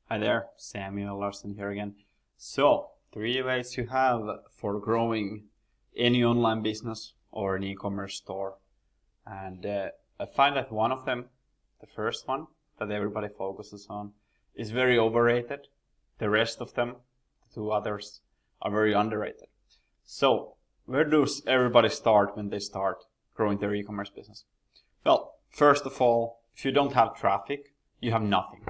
Hi there, Samuel Larson here again. So, 3 ways you have for growing any online business or an e-commerce store. And I find that one of them, the first one that everybody focuses on, is very overrated. The rest of them, the two others, are very underrated. So, where does everybody start when they start growing their e-commerce business? Well, first of all, if you don't have traffic, you have nothing.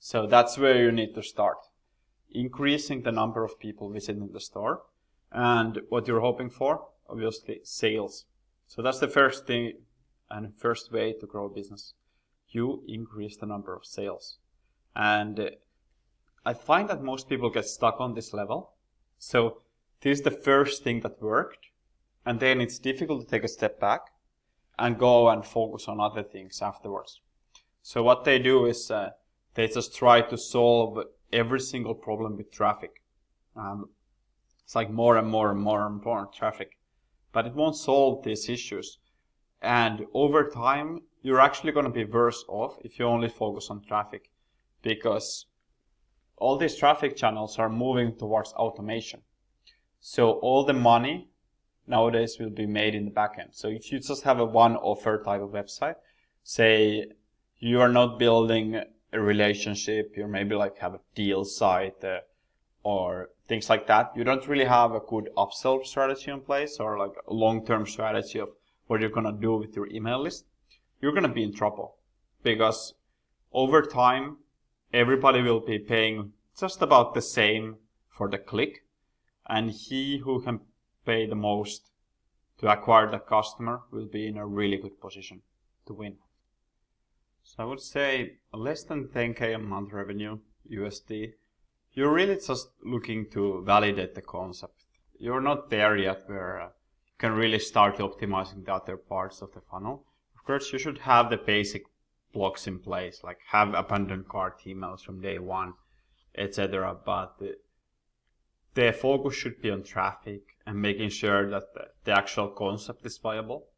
So that's where you need to start. Increasing the number of people visiting the store. And what you're hoping for, obviously, sales. So that's the first thing and first way to grow a business. You increase the number of sales. And I find that most people get stuck on this level. So this is the first thing that worked. And then it's difficult to take a step back and go and focus on other things afterwards. So what they do is they just try to solve every single problem with traffic. It's like more and more important traffic. But it won't solve these issues. And over time, you're actually going to be worse off if you only focus on traffic. Because all these traffic channels are moving towards automation. So all the money nowadays will be made in the back end. So if you just have a one offer type of website, say you are not building a relationship, you maybe like have a deal site or things like that, you don't really have a good upsell strategy in place or like a long-term strategy of what you're going to do with your email list, you're going to be in trouble. Because over time, everybody will be paying just about the same for the click, and he who can pay the most to acquire the customer will be in a really good position to win. So I would say less than 10K a month revenue USD. You're really just looking to validate the concept. You're not there yet where you can really start optimizing the other parts of the funnel. Of course, you should have the basic blocks in place, like have abandoned cart emails from day one, etc. But the focus should be on traffic and making sure that the actual concept is viable.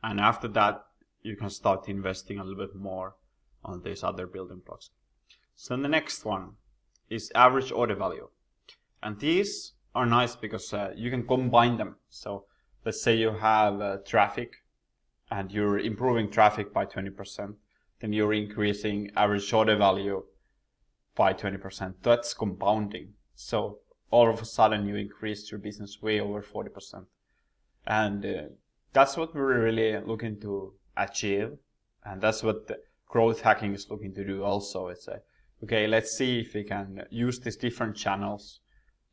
And after that, you can start investing a little bit more on these other building blocks. So the next one is average order value. And these are nice because you can combine them. So let's say you have traffic and you're improving traffic by 20%. Then you're increasing average order value by 20%. That's compounding. So all of a sudden you increase your business way over 40%. And that's what we're really looking to achieve. And that's what the growth hacking is looking to do also. It's okay, let's see if we can use these different channels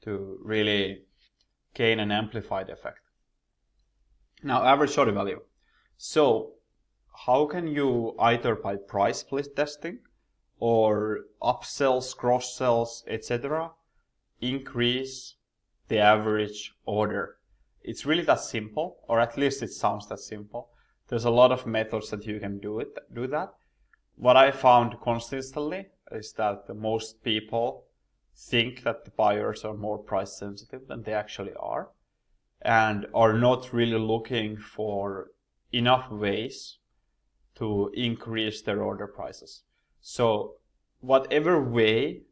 to really gain and amplify the effect. Now, average order value. So how can you either by price split testing or upsells, cross sells, etc. increase the average order? It's really that simple, or at least it sounds that simple. There's a lot of methods that you can do that. What I found consistently is that most people think that the buyers are more price sensitive than they actually are, and are not really looking for enough ways to increase their order prices. So whatever way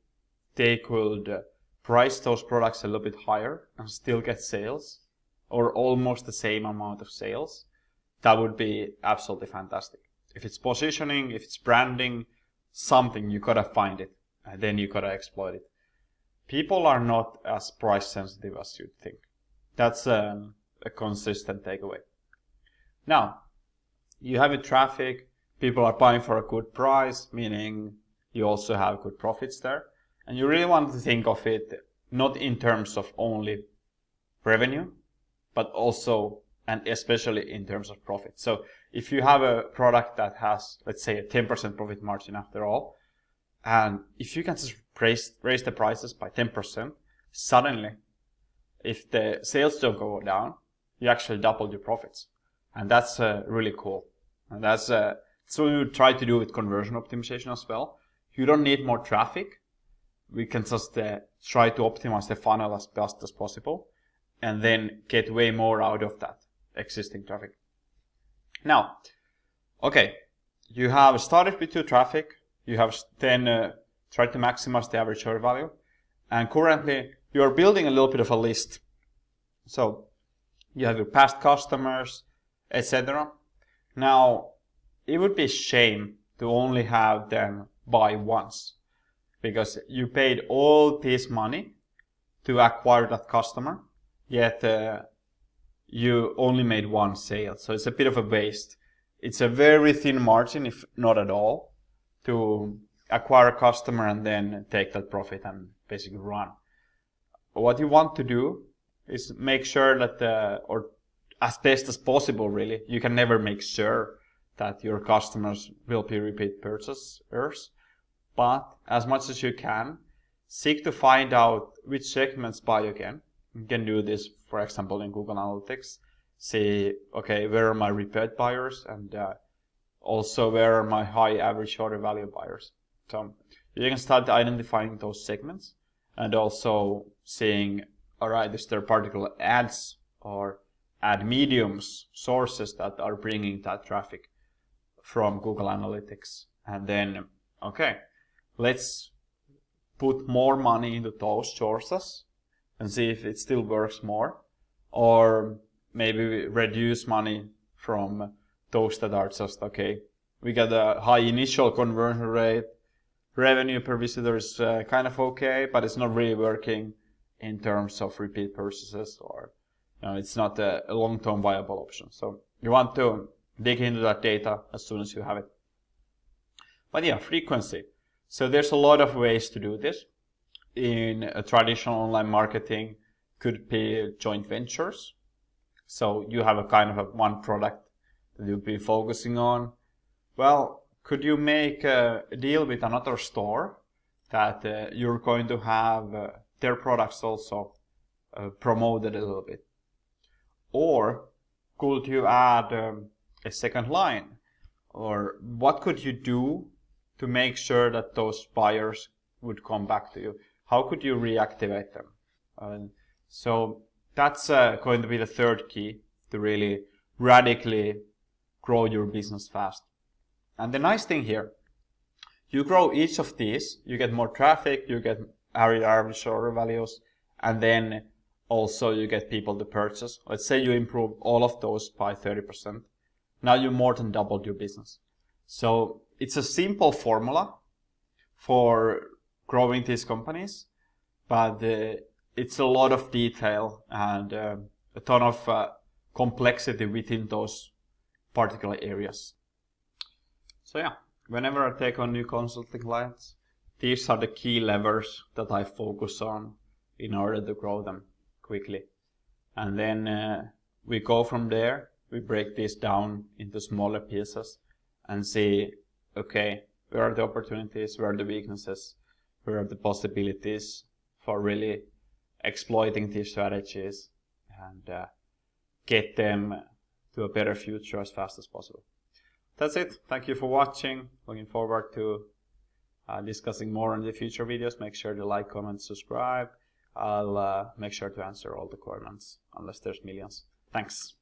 they could price those products a little bit higher and still get sales, or almost the same amount of sales, that would be absolutely fantastic. If it's positioning, if it's branding, something, you gotta find it, and then you gotta exploit it. People are not as price sensitive as you'd think. That's a consistent takeaway. Now, you have your traffic, people are buying for a good price, meaning you also have good profits there. And you really want to think of it not in terms of only revenue, but also and especially in terms of profit. So if you have a product that has, let's say, a 10% profit margin after all, and if you can just raise the prices by 10%, suddenly, if the sales don't go down, you actually double your profits. And that's really cool. And that's what we try to do with conversion optimization as well. You don't need more traffic. We can just try to optimize the funnel as best as possible and then get way more out of that existing traffic. Now, okay, you have started with your traffic, you have then try to maximize the average order value. And currently, you're building a little bit of a list. So you have your past customers, etc. Now, it would be a shame to only have them buy once, because you paid all this money to acquire that customer, yet you only made one sale. So it's a bit of a waste. It's a very thin margin, if not at all, to acquire a customer and then take that profit and basically run. What you want to do is make sure that, or as best as possible really, you can never make sure that your customers will be repeat purchasers, but as much as you can, seek to find out which segments buy again. You can do this, for example, in Google Analytics. See, okay, where are my repeat buyers, and also where are my high average order value buyers. So you can start identifying those segments and also seeing, all right, is there particular ads or ad mediums, sources that are bringing that traffic from Google Analytics. And then, okay, let's put more money into those sources and see if it still works more, or maybe reduce money from those that are just, okay, we get a high initial conversion rate, revenue per visitor is kind of okay, but it's not really working in terms of repeat purchases, or it's not a long-term viable option. So you want to dig into that data as soon as you have it. But yeah, frequency. So there's a lot of ways to do this. In a traditional online marketing, could be joint ventures. So you have a kind of one product that you'll be focusing on. Well, could you make a deal with another store that you're going to have their products also promoted a little bit? Or could you add a second line? Or what could you do to make sure that those buyers would come back to you? How could you reactivate them? So that's going to be the third key to really radically grow your business fast. And the nice thing here, you grow each of these, you get more traffic, you get average order values, and then also you get people to purchase. Let's say you improve all of those by 30%. Now you more than doubled your business. So it's a simple formula for growing these companies, but it's a lot of detail and a ton of complexity within those particular areas. So yeah, whenever I take on new consulting clients, these are the key levers that I focus on in order to grow them quickly. And then we go from there, we break this down into smaller pieces and see, okay, where are the opportunities, where are the weaknesses, where are the possibilities for really exploiting these strategies and get them to a better future as fast as possible. That's it. Thank you for watching. Looking forward to discussing more in the future videos. Make sure to like, comment, subscribe. I'll make sure to answer all the comments unless there's millions. Thanks.